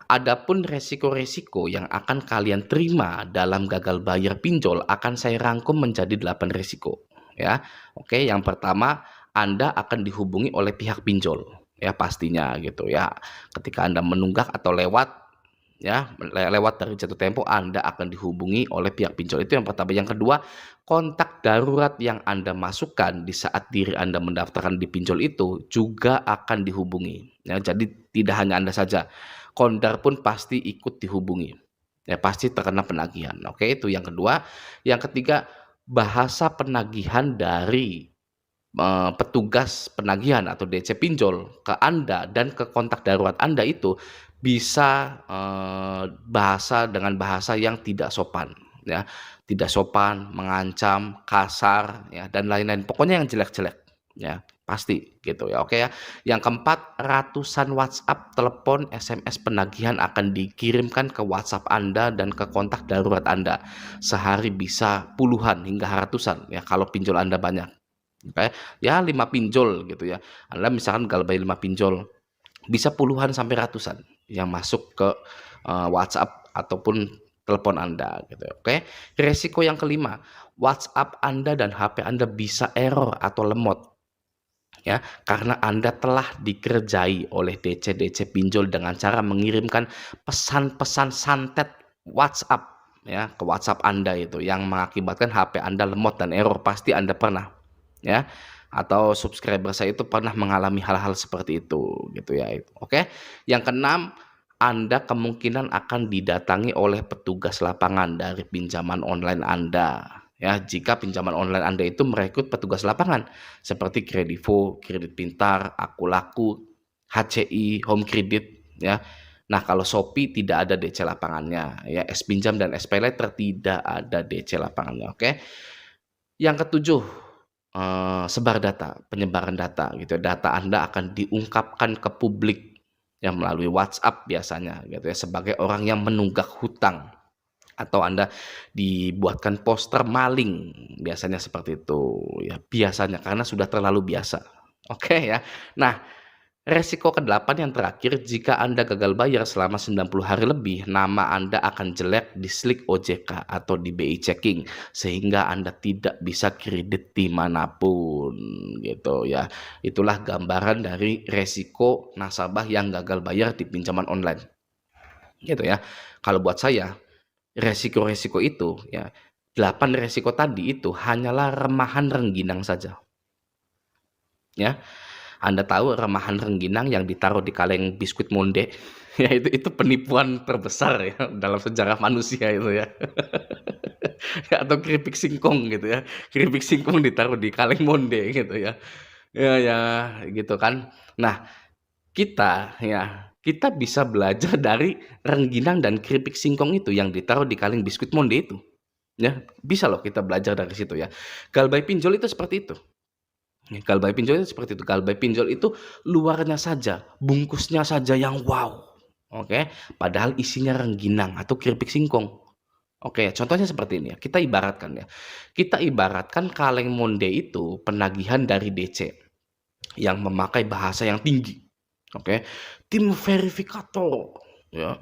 Adapun resiko-resiko yang akan kalian terima dalam gagal bayar pinjol akan saya rangkum menjadi 8 resiko, ya. Oke, yang pertama, Anda akan dihubungi oleh pihak pinjol, ya pastinya gitu ya. Ketika Anda menunggak atau lewat, ya, lewat dari jatuh tempo, Anda akan dihubungi oleh pihak pinjol, itu yang pertama. Yang kedua, kontak darurat yang Anda masukkan di saat diri Anda mendaftarkan di pinjol itu juga akan dihubungi, ya. Jadi tidak hanya Anda saja, Kondar pun pasti ikut dihubungi, ya pasti terkena penagihan. Oke, itu yang kedua. Yang ketiga, bahasa penagihan dari petugas penagihan atau DC pinjol ke Anda dan ke kontak darurat Anda itu bisa, bahasa dengan bahasa yang tidak sopan, ya. Tidak sopan, mengancam, kasar, ya, dan lain-lain. Pokoknya yang jelek-jelek, ya, pasti gitu ya, oke ya. Yang keempat, ratusan WhatsApp, telepon, SMS penagihan akan dikirimkan ke WhatsApp Anda dan ke kontak darurat Anda. Sehari bisa puluhan hingga ratusan ya kalau pinjol Anda banyak. Oke, ya 5 pinjol gitu ya. Anda misalkan galbay 5 pinjol, bisa puluhan sampai ratusan yang masuk ke, WhatsApp ataupun telepon Anda gitu ya, oke. Resiko yang kelima, WhatsApp Anda dan HP Anda bisa error atau lemot ya, karena Anda telah dikerjai oleh DC-DC pinjol dengan cara mengirimkan pesan-pesan santet WhatsApp ya, ke WhatsApp Anda itu yang mengakibatkan HP Anda lemot dan error, pasti Anda pernah. Ya, atau subscriber saya itu pernah mengalami hal-hal seperti itu gitu ya, itu oke. Yang keenam, Anda kemungkinan akan didatangi oleh petugas lapangan dari pinjaman online Anda, ya. Jika pinjaman online Anda itu merekrut petugas lapangan seperti Kredivo, Kredit Pintar, Akulaku, HCI, Home Credit, ya. Nah, kalau Shopee tidak ada DC lapangannya, ya. S-Pinjam dan SPayLater tidak ada DC lapangannya, oke. Yang ketujuh, sebar data, penyebaran data gitu ya. Data Anda akan diungkapkan ke publik yang melalui WhatsApp biasanya gitu ya, sebagai orang yang menunggak hutang atau Anda dibuatkan poster maling, biasanya seperti itu ya, biasanya karena sudah terlalu biasa. Oke ya. Nah, resiko kedelapan yang terakhir, jika Anda gagal bayar selama 90 hari lebih, nama Anda akan jelek di slik OJK atau di BI checking, sehingga Anda tidak bisa kredit dimanapun gitu ya. Itulah gambaran dari resiko nasabah yang gagal bayar di pinjaman online gitu ya. Kalau buat saya, resiko-resiko itu ya, 8 resiko tadi itu hanyalah remahan rengginang saja ya. Anda tahu remahan rengginang yang ditaruh di kaleng biskuit Monde? Ya itu penipuan terbesar ya dalam sejarah manusia itu ya. Ya atau keripik singkong gitu ya, keripik singkong ditaruh di kaleng Monde gitu ya. Ya gitu kan. Nah, kita bisa belajar dari rengginang dan keripik singkong itu yang ditaruh di kaleng biskuit Monde itu, ya. Bisa loh kita belajar dari situ ya. Galbay pinjol itu seperti itu. Galbay pinjol itu seperti itu. Galbay pinjol itu luarnya saja, bungkusnya saja yang wow, oke, padahal isinya rengginang atau keripik singkong. Oke, contohnya seperti ini ya, kita ibaratkan kaleng Monde itu penagihan dari DC yang memakai bahasa yang tinggi, oke. Tim verifikator, ya,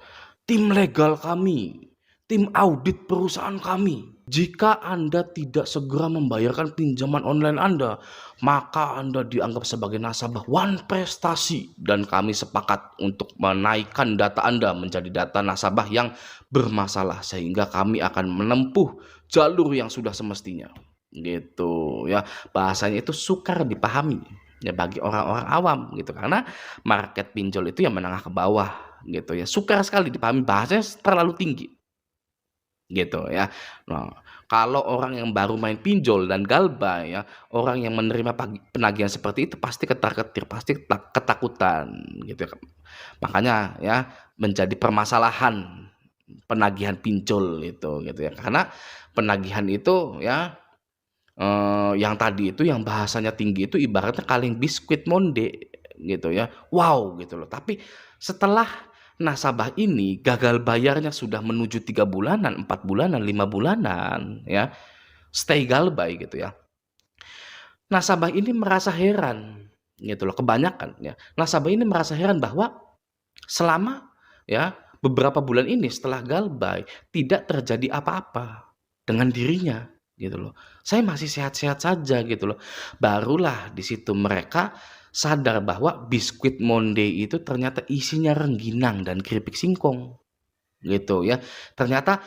tim legal kami, tim audit perusahaan kami. Jika Anda tidak segera membayarkan pinjaman online Anda, maka Anda dianggap sebagai nasabah one prestasi dan kami sepakat untuk menaikkan data Anda menjadi data nasabah yang bermasalah sehingga kami akan menempuh jalur yang sudah semestinya. Gitu ya. Bahasanya itu sukar dipahami ya bagi orang-orang awam gitu karena market pinjol itu yang menengah ke bawah gitu ya. Sukar sekali dipahami, bahasanya terlalu tinggi gitu ya. Nah, kalau orang yang baru main pinjol dan galbay ya, orang yang menerima penagihan seperti itu pasti ketar-ketir, pasti ketakutan gitu ya. Makanya ya menjadi permasalahan penagihan pinjol itu gitu ya. Karena penagihan itu ya, yang tadi itu yang bahasanya tinggi itu ibaratnya kaleng biskuit Monde gitu ya. Wow gitu loh. Tapi setelah nasabah ini gagal bayarnya sudah menuju 3 bulanan, 4 bulanan, 5 bulanan ya, stay galbay gitu ya. Nasabah ini merasa heran gitu loh, kebanyakan ya. Nasabah ini merasa heran bahwa selama ya beberapa bulan ini setelah galbay tidak terjadi apa-apa dengan dirinya gitu loh. Saya masih sehat-sehat saja gitu loh. Barulah di situ mereka sadar bahwa biskuit Monday itu ternyata isinya rengginang dan keripik singkong gitu ya. Ternyata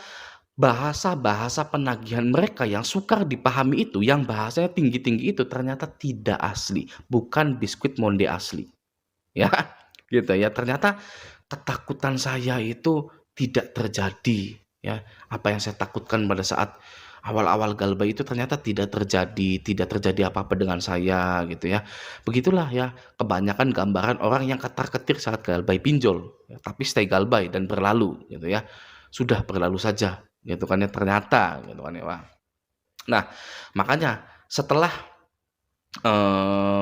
bahasa-bahasa penagihan mereka yang sukar dipahami itu, yang bahasanya tinggi-tinggi itu ternyata tidak asli, bukan biskuit Monday asli, ya, gitu ya. Ternyata ketakutan saya itu tidak terjadi, ya. Apa yang saya takutkan pada saat awal-awal galbay itu ternyata tidak terjadi apa-apa dengan saya, gitu ya. Begitulah ya, kebanyakan gambaran orang yang ketar-ketir saat galbay pinjol, ya, tapi stay galbay dan berlalu, gitu ya. Sudah berlalu saja, gitu kan ya, ternyata, gitu kan ya, Wah. Nah, makanya setelah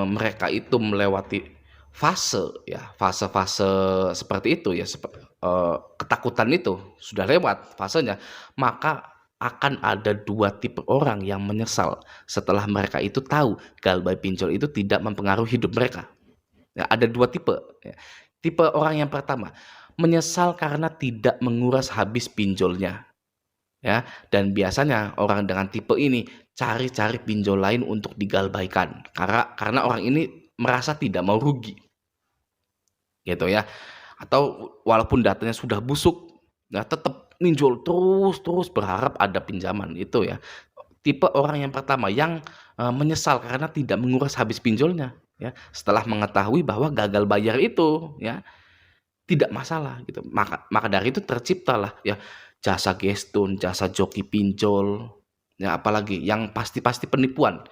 mereka itu melewati fase-fase seperti itu ya, ketakutan itu sudah lewat fasenya, maka akan ada 2 tipe orang yang menyesal setelah mereka itu tahu galbay pinjol itu tidak mempengaruhi hidup mereka. Ya, ada 2 tipe ya. Tipe orang yang pertama, menyesal karena tidak menguras habis pinjolnya. Ya, dan biasanya orang dengan tipe ini cari-cari pinjol lain untuk digalbaikan, karena orang ini merasa tidak mau rugi, gitu ya. Atau walaupun datanya sudah busuk, nah tetap ninjol terus berharap ada pinjaman, itu ya. Tipe orang yang pertama yang, menyesal karena tidak menguras habis pinjolnya, ya, setelah mengetahui bahwa gagal bayar itu, ya, tidak masalah gitu. Maka maka dari itu terciptalah ya jasa gestun, jasa joki pinjol, ya apalagi yang pasti-pasti penipuan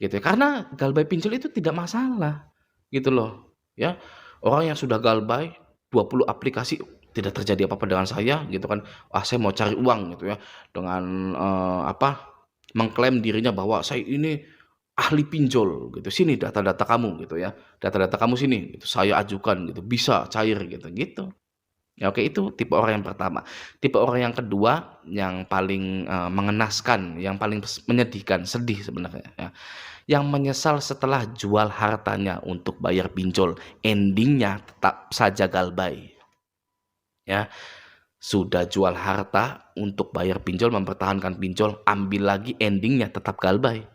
gitu ya. Karena galbay pinjol itu tidak masalah gitu loh ya. Orang yang sudah galbay 20 aplikasi tidak terjadi apa-apa dengan saya gitu kan. Wah, saya mau cari uang gitu ya dengan mengklaim dirinya bahwa saya ini ahli pinjol gitu, "Sini data-data kamu," gitu ya, "data-data kamu sini," gitu, "saya ajukan," gitu, "bisa cair," gitu. Ya oke, itu tipe orang yang pertama. Tipe orang yang kedua yang paling, mengenaskan, yang paling menyedihkan, sedih sebenarnya ya, yang menyesal setelah jual hartanya untuk bayar pinjol, ending-nya tetap saja galbay, ya. Sudah jual harta untuk bayar pinjol, mempertahankan pinjol, ambil lagi ending-nya tetap galbay.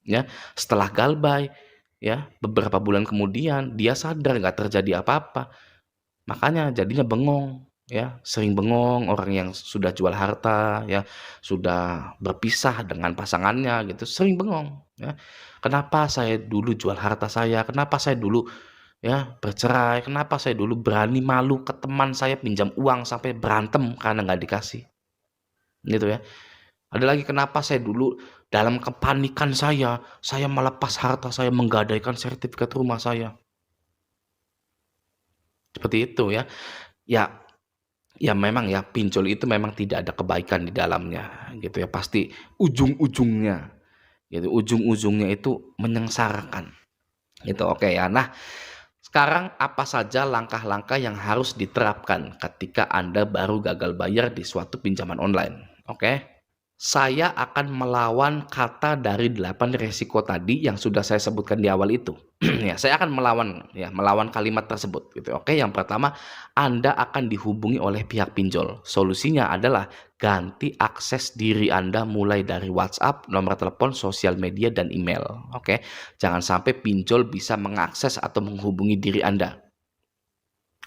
Ya, setelah galbay, ya, beberapa bulan kemudian dia sadar nggak terjadi apa-apa, makanya jadinya bengong, ya, sering bengong orang yang sudah jual harta, ya, sudah berpisah dengan pasangannya gitu, sering bengong, ya. Kenapa saya dulu jual harta saya, kenapa saya dulu, ya, bercerai, kenapa saya dulu berani malu ke teman saya pinjam uang sampai berantem karena nggak dikasih, gitu ya. Ada lagi kenapa saya dulu dalam kepanikan saya melepas harta saya, menggadaikan sertifikat rumah saya. Seperti itu ya. Ya ya memang ya pinjol itu memang tidak ada kebaikan di dalamnya gitu ya. Pasti ujung-ujungnya gitu, ujung-ujungnya itu menyengsarakan gitu. Oke ya. Nah, sekarang apa saja langkah-langkah yang harus diterapkan ketika Anda baru gagal bayar di suatu pinjaman online? Oke. Saya akan melawan kata dari 8 resiko tadi yang sudah saya sebutkan di awal itu. Ya, saya akan melawan kalimat tersebut gitu. Oke, yang pertama, Anda akan dihubungi oleh pihak pinjol. Solusinya adalah ganti akses diri Anda mulai dari WhatsApp, nomor telepon, sosial media, dan email. Oke, jangan sampai pinjol bisa mengakses atau menghubungi diri Anda.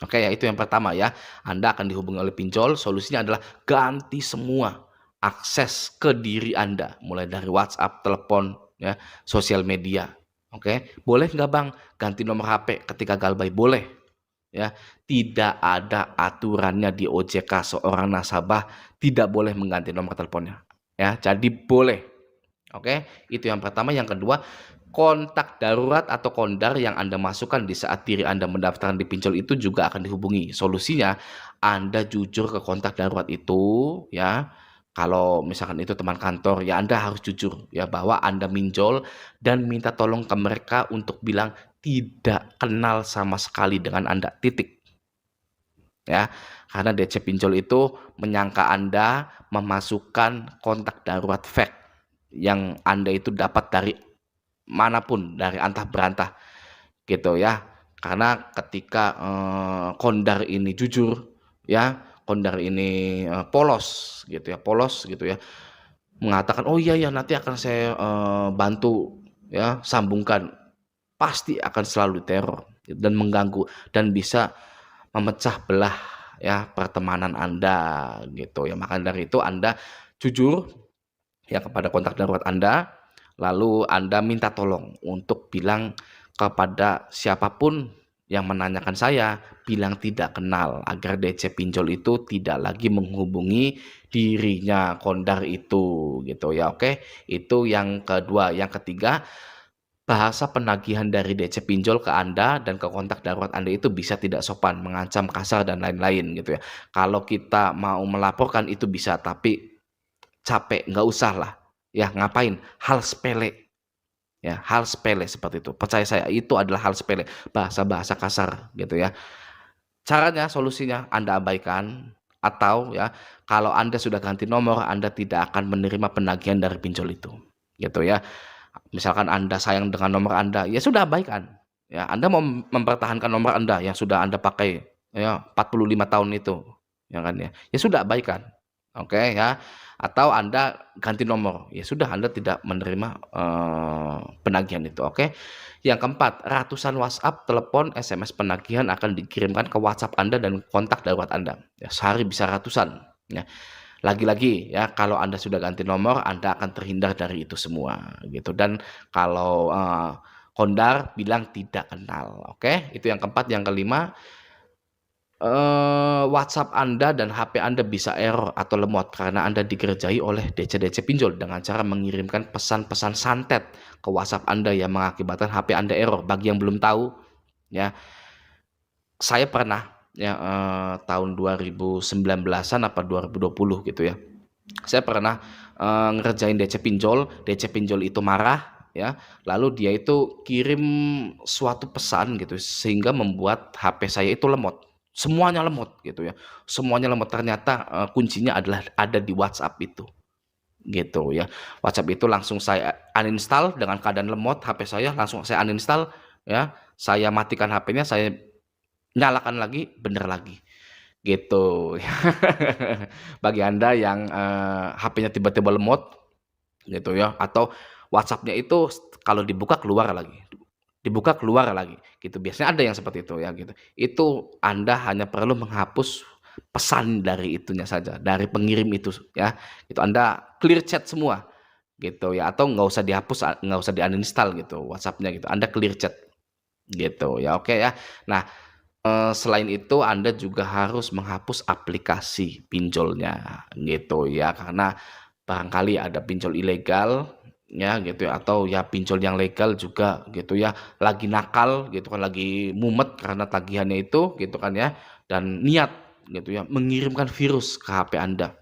Oke, ya itu yang pertama ya. Anda akan dihubungi oleh pinjol, solusinya adalah ganti semua akses ke diri Anda, mulai dari WhatsApp, telepon, ya, sosial media. Oke, boleh nggak Bang ganti nomor HP ketika galbay? Boleh, ya. Tidak ada aturannya di OJK seorang nasabah tidak boleh mengganti nomor teleponnya, ya. Jadi boleh. Oke, itu yang pertama. Yang kedua, kontak darurat atau kondar yang Anda masukkan di saat diri Anda mendaftarkan di pinjol itu juga akan dihubungi. Solusinya, Anda jujur ke kontak darurat itu, ya. Kalau misalkan itu teman kantor, ya Anda harus jujur ya bahwa Anda minjol dan minta tolong ke mereka untuk bilang tidak kenal sama sekali dengan Anda, titik. Ya, karena DC pinjol itu menyangka Anda memasukkan kontak darurat fake yang Anda itu dapat dari manapun, dari antah berantah gitu ya. Karena ketika, kondar ini jujur, ya, Kondar ini, polos gitu ya, mengatakan, "Oh iya ya nanti akan saya, bantu ya, sambungkan." Pasti akan selalu diteror dan mengganggu dan bisa memecah belah ya pertemanan Anda gitu ya. Maka dari itu Anda jujur ya kepada kontak darurat Anda, lalu Anda minta tolong untuk bilang kepada siapapun yang menanyakan saya, bilang tidak kenal agar DC pinjol itu tidak lagi menghubungi dirinya Kondar itu gitu ya. Oke, itu yang kedua. Yang ketiga, bahasa penagihan dari DC pinjol ke Anda dan ke kontak darurat Anda itu bisa tidak sopan, mengancam, kasar, dan lain-lain gitu ya. Kalau kita mau melaporkan itu bisa, tapi capek, nggak usah lah. Ya ngapain? Hal sepele, ya hal sepele seperti itu. Percaya saya itu adalah hal sepele, bahasa-bahasa kasar gitu ya. Caranya, solusinya Anda abaikan atau ya kalau Anda sudah ganti nomor, Anda tidak akan menerima penagihan dari pinjol itu, gitu ya. Misalkan Anda sayang dengan nomor Anda, ya sudah abaikan. Ya, Anda mau mempertahankan nomor Anda yang sudah Anda pakai ya 45 tahun itu, ya kan ya. Ya sudah abaikan. Oke ya. Atau Anda ganti nomor, ya sudah Anda tidak menerima penagihan itu, oke. Yang keempat, ratusan WhatsApp, telepon, SMS penagihan akan dikirimkan ke WhatsApp Anda dan kontak darurat Anda. Ya, sehari bisa ratusan. Ya. Lagi-lagi ya kalau Anda sudah ganti nomor, Anda akan terhindar dari itu semua gitu. Dan kalau Kondar bilang tidak kenal, oke? Itu yang keempat. Yang kelima, WhatsApp Anda dan HP Anda bisa error atau lemot karena Anda digerjai oleh DC-DC pinjol dengan cara mengirimkan pesan-pesan santet ke WhatsApp Anda yang mengakibatkan HP Anda error. Bagi yang belum tahu ya, saya pernah ya, tahun 2019-an apa 2020 gitu ya. Saya pernah, ngerjain DC pinjol itu marah ya, lalu dia itu kirim suatu pesan gitu sehingga membuat HP saya itu lemot, semuanya lemot gitu ya, semuanya lemot ternyata, kuncinya adalah ada di WhatsApp itu, gitu ya. WhatsApp itu langsung saya uninstall dengan keadaan lemot HP saya, langsung saya uninstall ya, saya matikan HP-nya, saya nyalakan lagi, bener lagi. Gitu. Bagi Anda yang, HP-nya tiba-tiba lemot gitu ya, atau WhatsApp-nya itu kalau dibuka keluar lagi, dibuka keluar lagi gitu. Biasanya ada yang seperti itu ya gitu. Itu Anda hanya perlu menghapus pesan dari itunya saja, dari pengirim itu ya. Itu Anda clear chat semua gitu ya, atau nggak usah dihapus, nggak usah di-uninstall gitu WhatsApp-nya gitu. Anda clear chat gitu ya, oke ya. Nah, selain itu Anda juga harus menghapus aplikasi pinjolnya gitu ya, karena barangkali ada pinjol ilegal ya gitu ya, atau ya pinjol yang legal juga gitu ya, lagi nakal gitu kan, lagi mumet karena tagihannya itu gitu kan ya, dan niat gitu ya mengirimkan virus ke HP Anda.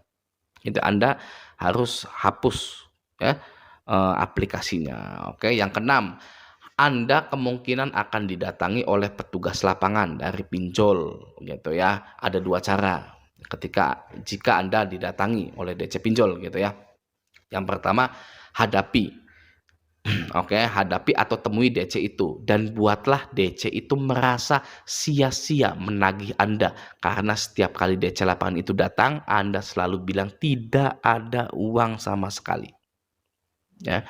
Itu Anda harus hapus ya, aplikasinya. Oke, yang keenam, Anda kemungkinan akan didatangi oleh petugas lapangan dari pinjol gitu ya. Ada 2 cara jika Anda didatangi oleh DC pinjol gitu ya. Yang pertama, hadapi, oke, hadapi atau temui DC itu dan buatlah DC itu merasa sia-sia menagih Anda karena setiap kali DC lapangan itu datang, Anda selalu bilang tidak ada uang sama sekali, ya.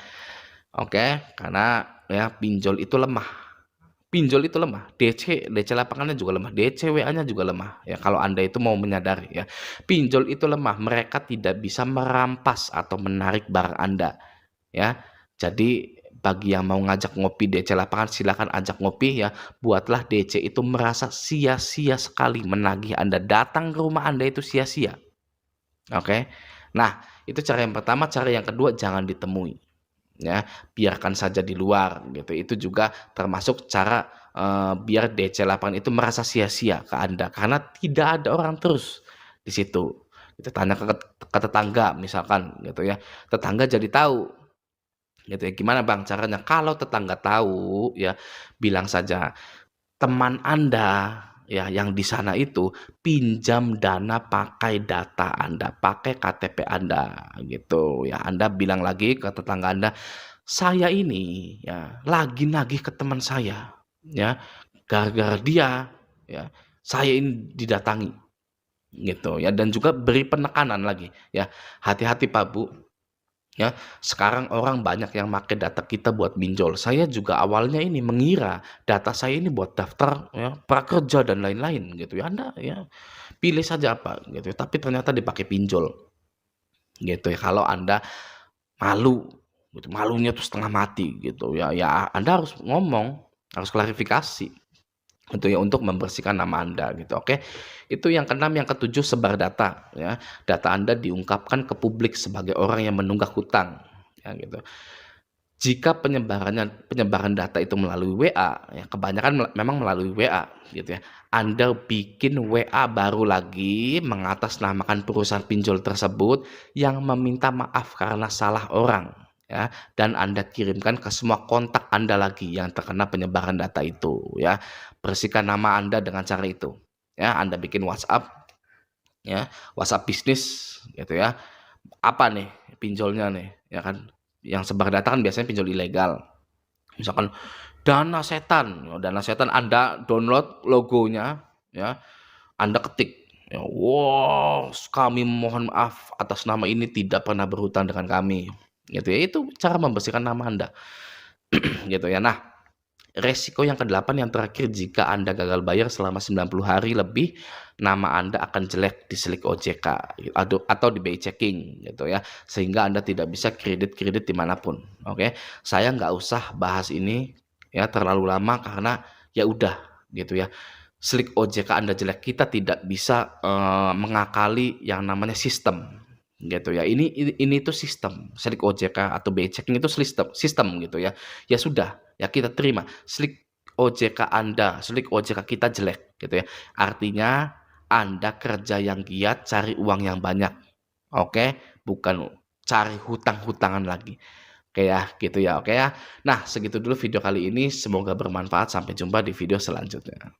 Oke, karena ya pinjol itu lemah. Pinjol itu lemah, DC lapangannya juga lemah, DC WA-nya juga lemah ya kalau Anda itu mau menyadari ya. Pinjol itu lemah, mereka tidak bisa merampas atau menarik barang Anda ya. Jadi bagi yang mau ngajak ngopi DC lapangan silakan ajak ngopi ya. Buatlah DC itu merasa sia-sia sekali menagih Anda, datang ke rumah Anda itu sia-sia. Oke. Nah, itu cara yang pertama. Cara yang kedua, jangan ditemui ya, biarkan saja di luar gitu. Itu juga termasuk cara, biar DC lapangan itu merasa sia-sia ke Anda karena tidak ada orang terus di situ. Kita tanya ke tetangga misalkan gitu ya, tetangga jadi tahu gitu ya. Gimana Bang caranya? Kalau tetangga tahu ya, bilang saja, "Teman Anda ya yang di sana itu pinjam dana pakai data Anda, pakai KTP Anda," gitu ya. Anda bilang lagi ke tetangga Anda, "Saya ini ya lagi nagih ke teman saya ya, gara-gara dia ya saya ini didatangi." gitu ya, dan juga beri penekanan lagi ya, hati-hati Pak, Bu, ya, sekarang orang banyak yang pakai data kita buat pinjol. Saya juga awalnya ini mengira data saya ini buat daftar ya, prakerja dan lain-lain gitu ya. Anda ya pilih saja apa gitu ya, tapi ternyata dipakai pinjol gitu ya. Kalau Anda malu gitu, malunya tuh setengah mati gitu ya, ya Anda harus ngomong, harus klarifikasi gitu ya untuk membersihkan nama Anda gitu, oke. Itu yang keenam, yang ketujuh sebar data ya. Data Anda diungkapkan ke publik sebagai orang yang menunggak hutang ya gitu. Jika penyebaran data itu melalui WA ya, kebanyakan memang melalui WA gitu ya. Anda bikin WA baru lagi mengatasnamakan perusahaan pinjol tersebut yang meminta maaf karena salah orang ya, dan Anda kirimkan ke semua kontak Anda lagi yang terkena penyebaran data itu ya. Bersihkan nama Anda dengan cara itu ya. Anda bikin WhatsApp ya, WhatsApp bisnis gitu ya. Apa nih pinjolnya nih ya kan, yang sebar data kan biasanya pinjol ilegal. Misalkan Dana Setan Anda download logonya ya, Anda ketik ya, "Wow, kami mohon maaf atas nama ini tidak pernah berhutang dengan kami." Gitu ya, itu cara membersihkan nama Anda gitu ya. Nah, resiko yang kedelapan yang terakhir, jika Anda gagal bayar selama 90 hari lebih, nama Anda akan jelek di Slick OJK atau di BI Checking gitu ya, sehingga Anda tidak bisa kredit-kredit dimanapun, oke. Saya nggak usah bahas ini ya terlalu lama karena ya udah gitu ya, Slick OJK Anda jelek, kita tidak bisa, mengakali yang namanya sistem gitu ya. Ini tuh sistem, Slick OJK atau BI Checking itu sistem gitu ya. Ya sudah, ya kita terima, Slick OJK Anda, Slick OJK kita jelek gitu ya. Artinya Anda kerja yang giat, cari uang yang banyak, oke? Bukan cari hutang-hutangan lagi. Oke ya, gitu ya, oke ya. Nah, segitu dulu video kali ini, semoga bermanfaat, sampai jumpa di video selanjutnya.